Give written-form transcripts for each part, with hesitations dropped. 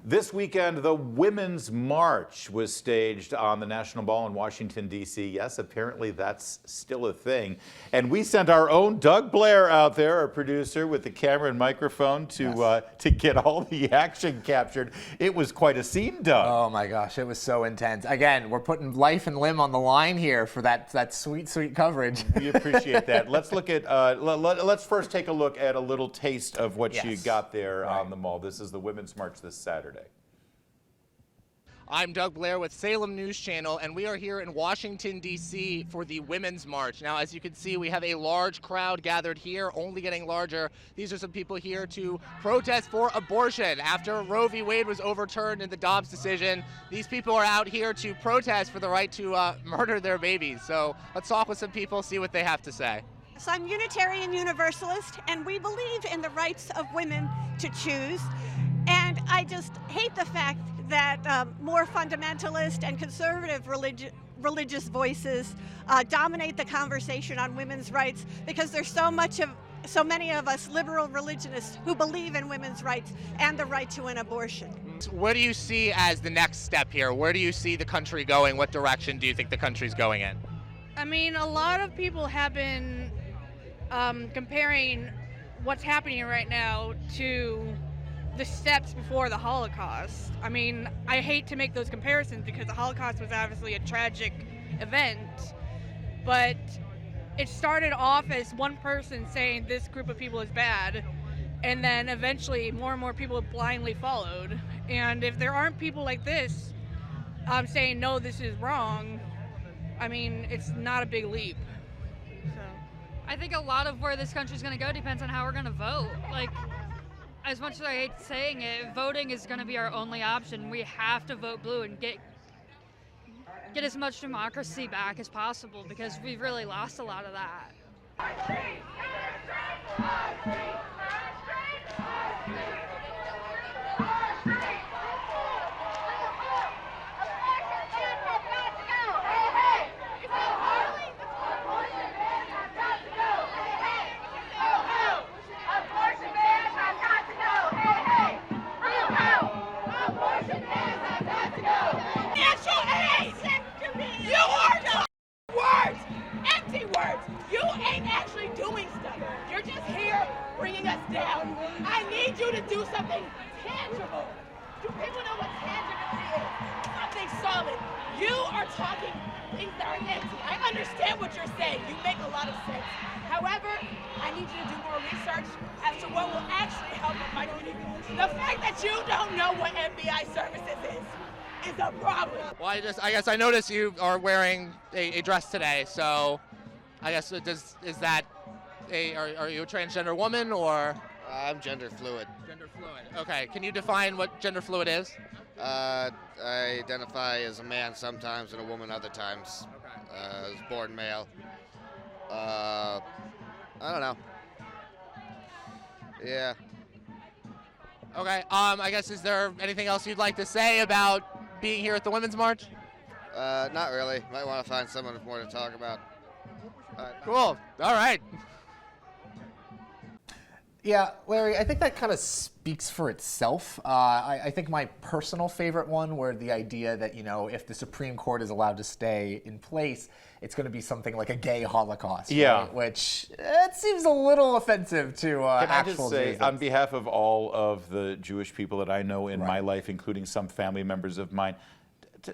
This weekend, the Women's March was staged on the National Mall in Washington, D.C. Yes, apparently that's still a thing. And we sent our own Doug Blair out there, our producer, with the camera and microphone to get all the action captured. It was quite a scene, Doug. Oh my gosh, it was so intense. Again, we're putting life and limb on the line here for that sweet, sweet coverage. We appreciate that. Let's look at. Let's first take a look at a little taste of what you got there on the mall. This is the Women's March this Saturday. I'm Doug Blair with Salem News Channel, and we are here in Washington, D.C. for the Women's March. Now, as you can see, we have a large crowd gathered here, only getting larger. These are some people here to protest for abortion. After Roe v. Wade was overturned in the Dobbs decision, these people are out here to protest for the right to murder their babies. So let's talk with some people, see what they have to say. So I'm Unitarian Universalist, and we believe in the rights of women to choose. And I just hate the fact that more fundamentalist and conservative religious voices dominate the conversation on women's rights, because there's so many of us liberal religionists who believe in women's rights and the right to an abortion. What do you see as the next step here? Where do you see the country going? What direction do you think the country's going in? I mean, a lot of people have been comparing what's happening right now to the steps before the Holocaust. I mean, I hate to make those comparisons because the Holocaust was obviously a tragic event, but it started off as one person saying this group of people is bad, and then eventually more and more people blindly followed. And if there aren't people like this saying, no, this is wrong, I mean, it's not a big leap. So I think a lot of where this country's going to go depends on how we're going to vote. Like, as much as I hate saying it, voting is going to be our only option. We have to vote blue and get as much democracy back as possible, because we've really lost a lot of that. You ain't actually doing stuff. You're just here bringing us down. I need you to do something tangible. Do people know what tangible is? Something solid. You are talking things that are empty. I understand what you're saying. You make a lot of sense. However, I need you to do more research as to what will actually help my community. The fact that you don't know what FBI services is a problem. Well, I guess I noticed you are wearing a dress today, so I guess are you a transgender woman, or? I'm gender fluid. Gender fluid. Okay. Can you define what gender fluid is? I identify as a man sometimes and a woman other times. Okay. I was born male. I don't know. Yeah. Okay. I guess, is there anything else you'd like to say about being here at the Women's March? Not really. Might want to find someone with more to talk about. Cool. All right. Yeah, Larry, I think that kind of speaks for itself. I think my personal favorite one were the idea that, you know, if the Supreme Court is allowed to stay in place, it's going to be something like a gay Holocaust. Yeah. Right? Which, it seems a little offensive to Can I actual just say, Jews. on behalf of all of the Jewish people that I know in my life, including some family members of mine,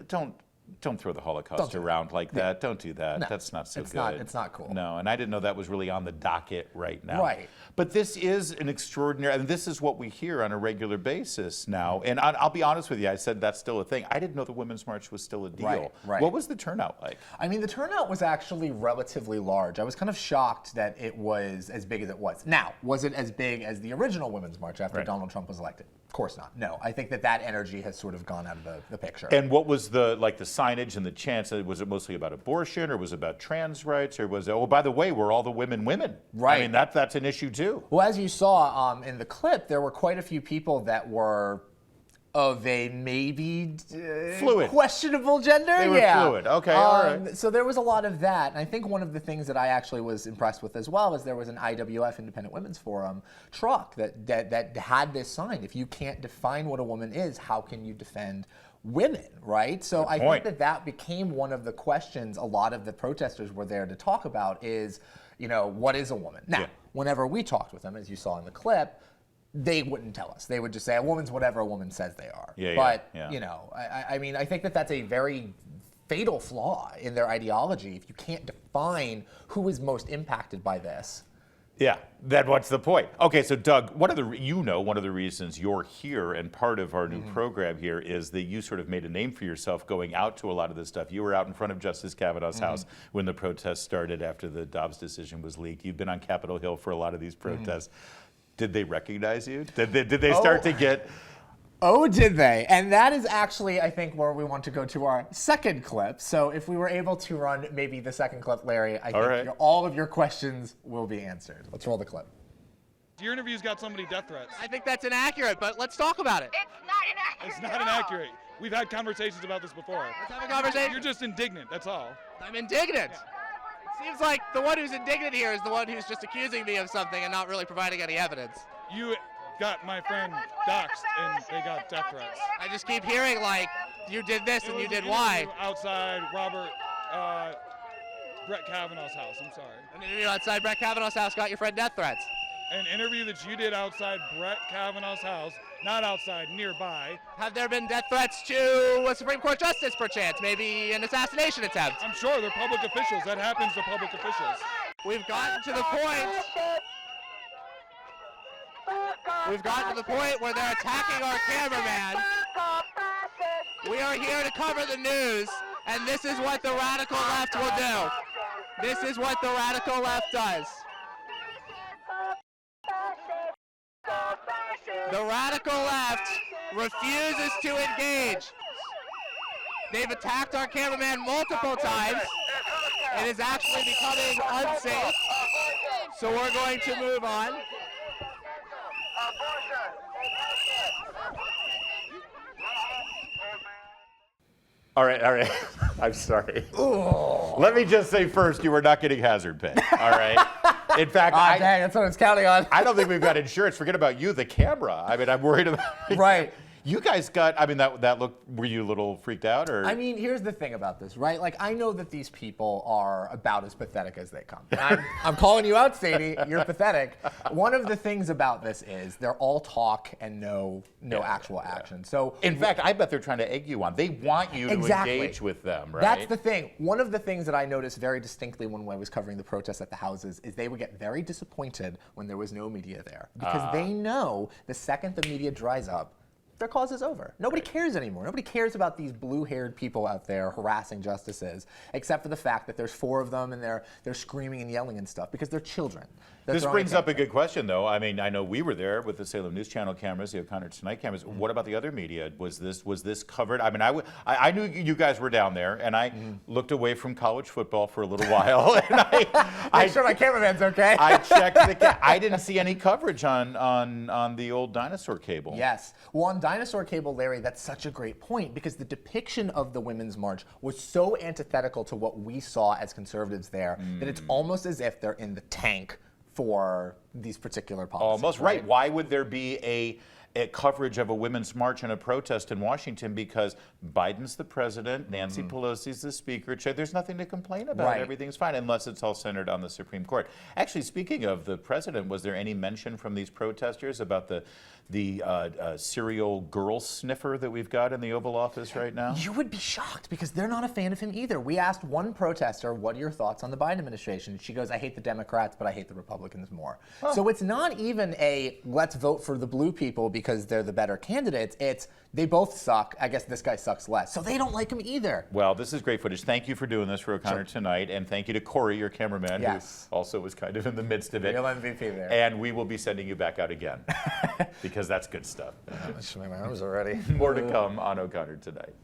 don't throw the Holocaust around like that. Don't do that. No, That's not so it's good. It's not cool. No, and I didn't know that was really on the docket right now. Right. But this is an extraordinary, and this is what we hear on a regular basis now. And I'll be honest with you, I said that's still a thing. I didn't know the Women's March was still a deal. Right. What was the turnout like? I mean, the turnout was actually relatively large. I was kind of shocked that it was as big as it was. Now, was it as big as the original Women's March after Donald Trump was elected? Of course not. No, I think that energy has sort of gone out of the picture. And what was the signage and the chants? Was it mostly about abortion, or was it about trans rights, or was it, oh, by the way, we're all the women? Right. I mean, that's an issue too. Well, as you saw in the clip, there were quite a few people that were of a maybe Fluid. questionable gender. They were fluid. Okay, all right. So there was a lot of that. And I think one of the things that I actually was impressed with as well is there was an IWF, Independent Women's Forum, truck that had this sign. If you can't define what a woman is, how can you defend women, right? So I think that became one of the questions a lot of the protesters were there to talk about is, what is a woman? Now, whenever we talked with them, as you saw in the clip, they wouldn't tell us. They would just say, a woman's whatever a woman says they are. I mean, I think that that's a very fatal flaw in their ideology. If you can't define who is most impacted by this. Yeah, then what's the point? Okay, so Doug, one of the reasons you're here and part of our new program here is that you sort of made a name for yourself going out to a lot of this stuff. You were out in front of Justice Kavanaugh's house when the protests started after the Dobbs decision was leaked. You've been on Capitol Hill for a lot of these protests. Did they recognize you? Did they start to get... Oh, did they? And that is actually, I think, where we want to go to our second clip. So if we were able to run maybe the second clip, Larry, I think all of your questions will be answered. Let's roll the clip. Your interview's got so many death threats. I think that's inaccurate, but let's talk about it. It's not inaccurate. It's not inaccurate. We've had conversations about this before. Let's have a conversation. You're just indignant, that's all. I'm indignant. It seems like the one who's indignant here is the one who's just accusing me of something and not really providing any evidence. You got my friend doxxed and they got death threats. I just keep hearing like, you did this and you did why. Outside Brett Kavanaugh's house, I'm sorry. An interview outside Brett Kavanaugh's house got your friend death threats. An interview that you did outside Brett Kavanaugh's house, not outside, nearby. Have there been death threats to a Supreme Court justice, perchance? Maybe an assassination attempt? I'm sure they're public officials. That happens to public officials. We've gotten to the point. We've gotten to the point where they're attacking our cameraman. We are here to cover the news, and this is what the radical left will do. This is what the radical left does. The radical left refuses to engage. They've attacked our cameraman multiple times. It is actually becoming unsafe. So we're going to move on. All right. I'm sorry. Let me just say first, you are not getting hazard pay. All right. In fact, dang, that's what I was counting on. I don't think we've got insurance. Forget about you, the camera. I mean, I'm worried about. Right. You guys got. I mean, that looked. Were you a little freaked out, or? I mean, here's the thing about this, right? Like, I know that these people are about as pathetic as they come. And I'm calling you out, Sadie. You're pathetic. One of the things about this is they're all talk and no actual action. So, in fact, I bet they're trying to egg you on. They want you to engage with them, right? That's the thing. One of the things that I noticed very distinctly when I was covering the protests at the houses is they would get very disappointed when there was no media there because they know the second the media dries up, their cause is over. Nobody cares anymore. Nobody cares about these blue-haired people out there harassing justices, except for the fact that there's 4 of them and they're screaming and yelling and stuff because they're children. This brings up a good question, though. I mean, I know we were there with the Salem News Channel cameras, the O'Connor Tonight cameras. What about the other media? Was this covered? I mean, I knew you guys were down there, and I looked away from college football for a little while, and I'm sure my cameraman's okay. I checked I didn't see any coverage on the old dinosaur cable. Yes. Well, on dinosaur cable, Larry, that's such a great point because the depiction of the Women's March was so antithetical to what we saw as conservatives there that it's almost as if they're in the tank for these particular policies. Almost right. Why would there be a coverage of a women's march and a protest in Washington? Because Biden's the president, Nancy Pelosi's the speaker. There's nothing to complain about. Right. Everything's fine unless it's all centered on the Supreme Court. Actually, speaking of the president, was there any mention from these protesters about the serial girl sniffer that we've got in the Oval Office right now? You would be shocked because they're not a fan of him either. We asked one protester, what are your thoughts on the Biden administration? She goes, I hate the Democrats, but I hate the Republicans more. So it's not even a let's vote for the blue people because they're the better candidates. It's they both suck. I guess this guy sucks less. So they don't like him either. Well, this is great footage. Thank you for doing this for O'Connor Tonight. And thank you to Corey, your cameraman, who also was kind of in the midst of it. Real MVP there. And we will be sending you back out again because that's good stuff. My arms already. More to come on O'Connor Tonight.